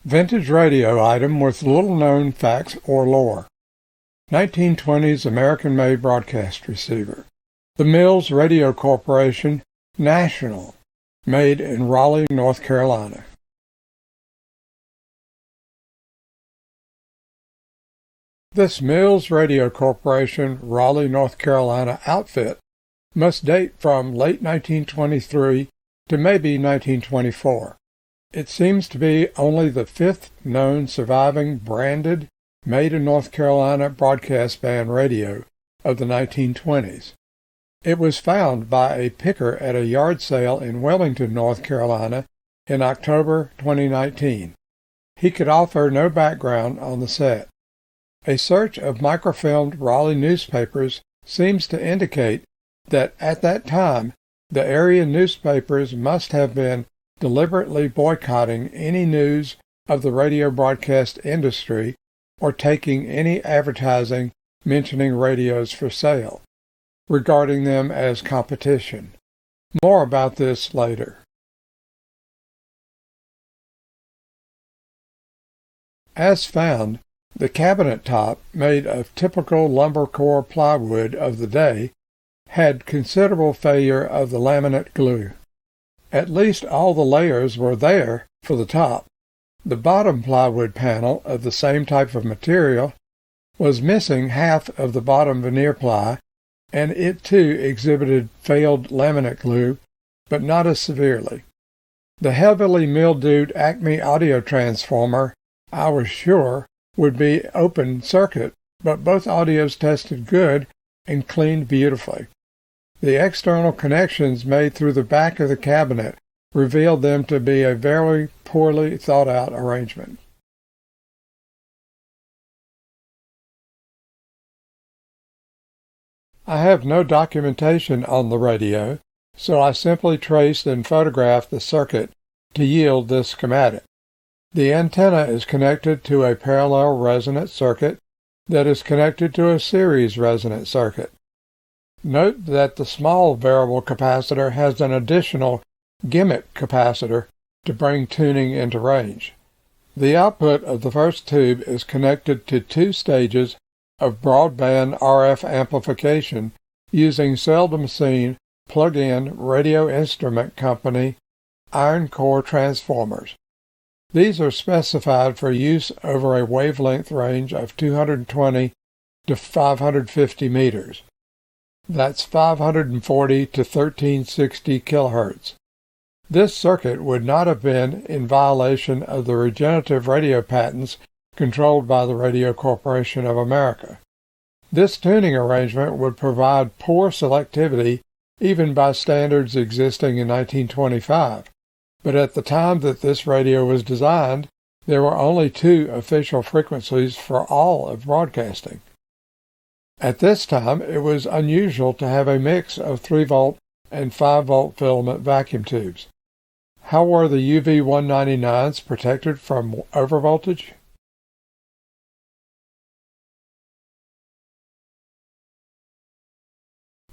Vintage radio item with little-known facts or lore. 1920s American-made broadcast receiver. The Mills Radio Corporation, National, made in Raleigh, North Carolina. This Mills Radio Corporation, Raleigh, North Carolina outfit must date from late 1923 to maybe 1924. It seems to be only the fifth known surviving branded, made in North Carolina broadcast band radio of the 1920s. It was found by a picker at a yard sale in Wilmington, North Carolina in October 2019. He could offer no background on the set. A search of microfilmed Raleigh newspapers seems to indicate that at that time the area newspapers must have been deliberately boycotting any news of the radio broadcast industry or taking any advertising mentioning radios for sale, regarding them as competition. More about this later. As found, the cabinet top, made of typical lumber core plywood of the day, had considerable failure of the laminate glue. At least all the layers were there for the top. The bottom plywood panel of the same type of material was missing half of the bottom veneer ply, and it too exhibited failed laminate glue, but not as severely. The heavily mildewed Acme audio transformer, I was sure, would be open circuit, but both audios tested good and cleaned beautifully. The external connections made through the back of the cabinet revealed them to be a very poorly thought-out arrangement. I have no documentation on the radio, so I simply traced and photographed the circuit to yield this schematic. The antenna is connected to a parallel resonant circuit that is connected to a series resonant circuit. Note that the small variable capacitor has an additional gimmick capacitor to bring tuning into range. The output of the first tube is connected to two stages of broadband RF amplification using seldom-seen plug-in Radio Instrument Company iron core transformers. These are specified for use over a wavelength range of 220 to 550 meters. That's 540 to 1360 kilohertz. This circuit would not have been in violation of the regenerative radio patents controlled by the Radio Corporation of America. This tuning arrangement would provide poor selectivity even by standards existing in 1925, but at the time that this radio was designed, there were only two official frequencies for all of broadcasting. At this time, it was unusual to have a mix of 3-volt and 5-volt filament vacuum tubes. How were the UV-199s protected from overvoltage?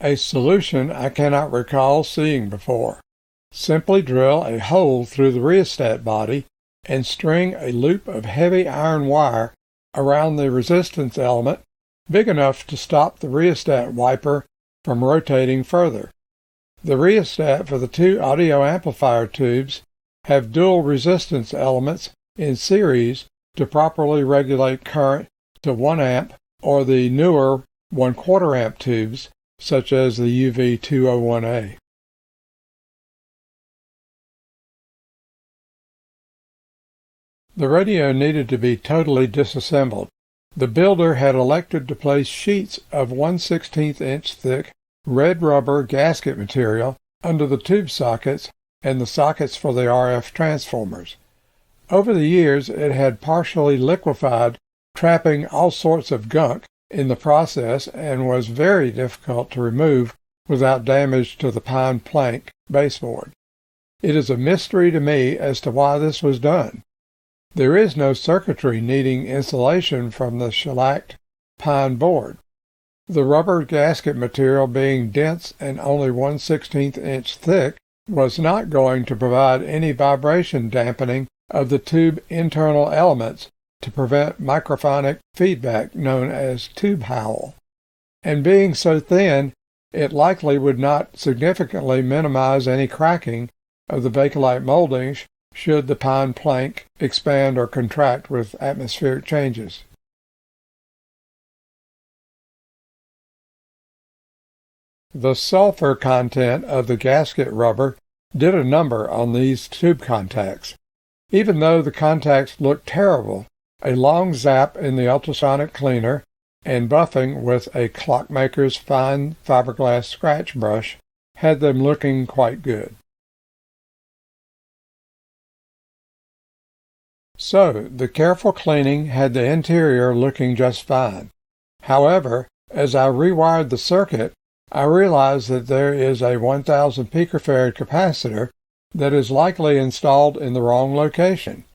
A solution I cannot recall seeing before. Simply drill a hole through the rheostat body and string a loop of heavy iron wire around the resistance element big enough to stop the rheostat wiper from rotating further. The rheostat for the two audio amplifier tubes have dual resistance elements in series to properly regulate current to 1 amp or the newer 1/4 amp tubes such as the UV201A. The radio needed to be totally disassembled. The builder had elected to place sheets of 1/16 inch thick red rubber gasket material under the tube sockets and the sockets for the RF transformers. Over the years it had partially liquefied, trapping all sorts of gunk in the process, and was very difficult to remove without damage to the pine plank baseboard. It is a mystery to me as to why this was done. There is no circuitry needing insulation from the shellacked pine board. The rubber gasket material being dense and only 1/16 inch thick was not going to provide any vibration dampening of the tube internal elements to prevent microphonic feedback known as tube howl. And being so thin, it likely would not significantly minimize any cracking of the Bakelite moldings should the pine plank expand or contract with atmospheric changes. The sulfur content of the gasket rubber did a number on these tube contacts. Even though the contacts looked terrible, a long zap in the ultrasonic cleaner and buffing with a clockmaker's fine fiberglass scratch brush had them looking quite good. So, the careful cleaning had the interior looking just fine. However, as I rewired the circuit, I realized that there is a 1000 picofarad capacitor that is likely installed in the wrong location.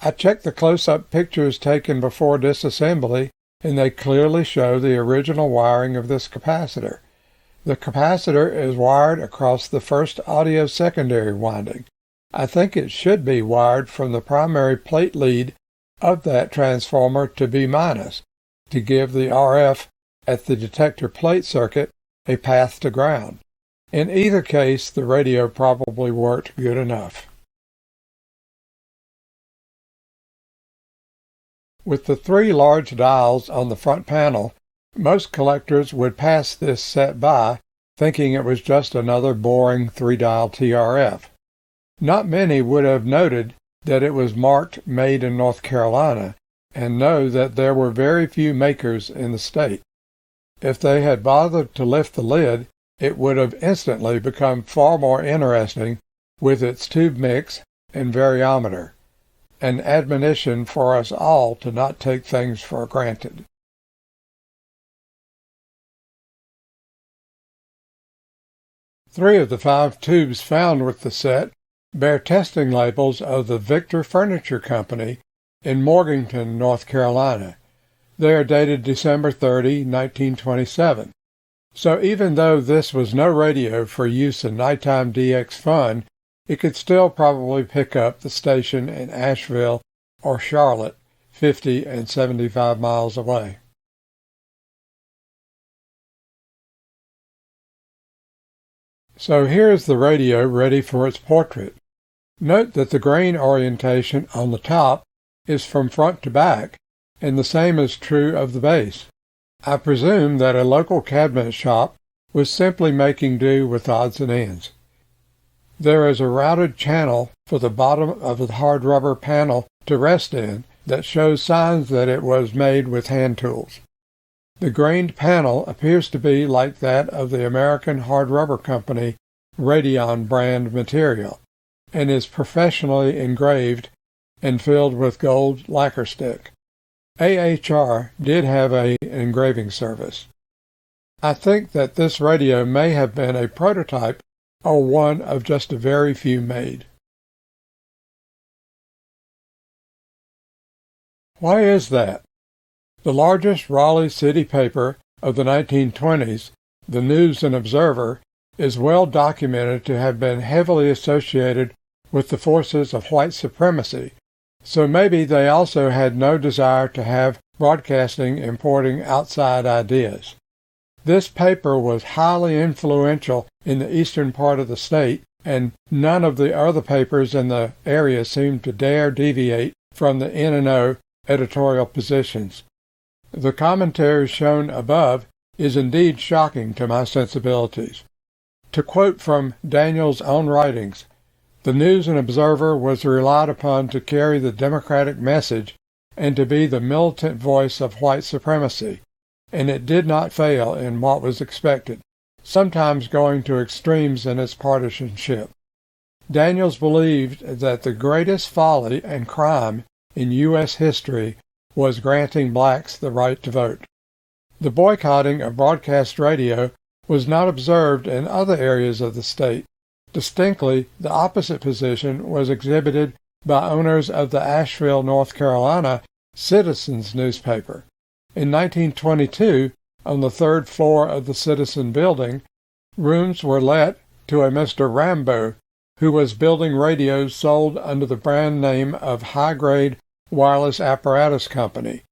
I checked the close-up pictures taken before disassembly, and they clearly show the original wiring of this capacitor. The capacitor is wired across the first audio secondary winding. I think it should be wired from the primary plate lead of that transformer to B- to give the RF at the detector plate circuit a path to ground. In either case, the radio probably worked good enough. With the 3 large dials on the front panel, most collectors would pass this set by, thinking it was just another boring 3-dial TRF. Not many would have noted that it was marked Made in North Carolina, and know that there were very few makers in the state. If they had bothered to lift the lid, it would have instantly become far more interesting with its tube mix and variometer. An admonition for us all to not take things for granted. Three of the 5 tubes found with the set bear testing labels of the Victor Furniture Company in Morganton, North Carolina. They are dated December 30, 1927. So even though this was no radio for use in nighttime DX fun, it could still probably pick up the station in Asheville or Charlotte, 50 and 75 miles away. So here's the radio ready for its portrait. Note that the grain orientation on the top is from front to back, and the same is true of the base. I presume that a local cabinet shop was simply making do with odds and ends. There is a routed channel for the bottom of the hard rubber panel to rest in that shows signs that it was made with hand tools. The grained panel appears to be like that of the American hard rubber company Radion brand material, and is professionally engraved and filled with gold lacquer stick. AHR did have an engraving service. I think that this radio may have been a prototype or one of just a very few made. Why is that? The largest Raleigh city paper of the 1920s, the News and Observer, is well documented to have been heavily associated with the forces of white supremacy, so maybe they also had no desire to have broadcasting importing outside ideas. This paper was highly influential in the eastern part of the state, and none of the other papers in the area seemed to dare deviate from the N&O editorial positions. The commentary shown above is indeed shocking to my sensibilities. To quote from Daniel's own writings, "The News and Observer was relied upon to carry the Democratic message and to be the militant voice of white supremacy, and it did not fail in what was expected, sometimes going to extremes in its partisanship. Daniels believed that the greatest folly and crime in U.S. history was granting blacks the right to vote. The boycotting of broadcast radio was not observed in other areas of the state. Distinctly, the opposite position was exhibited by owners of the Asheville, North Carolina Citizens newspaper. In 1922, on the 3rd floor of the Citizen building, rooms were let to a Mr. Rambo, who was building radios sold under the brand name of High Grade Wireless Apparatus Company,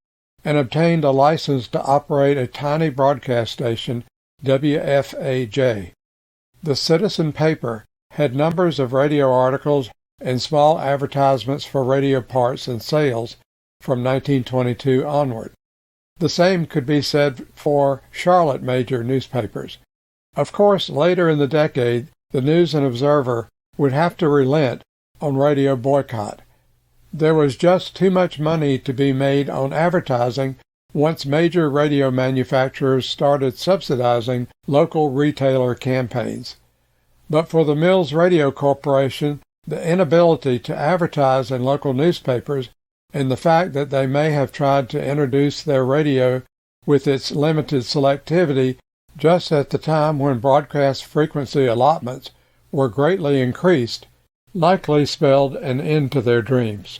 and obtained a license to operate a tiny broadcast station, WFAJ. The Citizen paper had numbers of radio articles and small advertisements for radio parts and sales from 1922 onward. The same could be said for Charlotte major newspapers. Of course, later in the decade, the News and Observer would have to relent on radio boycott. There was just too much money to be made on advertising once major radio manufacturers started subsidizing local retailer campaigns. But for the Mills Radio Corporation, the inability to advertise in local newspapers and the fact that they may have tried to introduce their radio with its limited selectivity just at the time when broadcast frequency allotments were greatly increased, likely spelled an end to their dreams.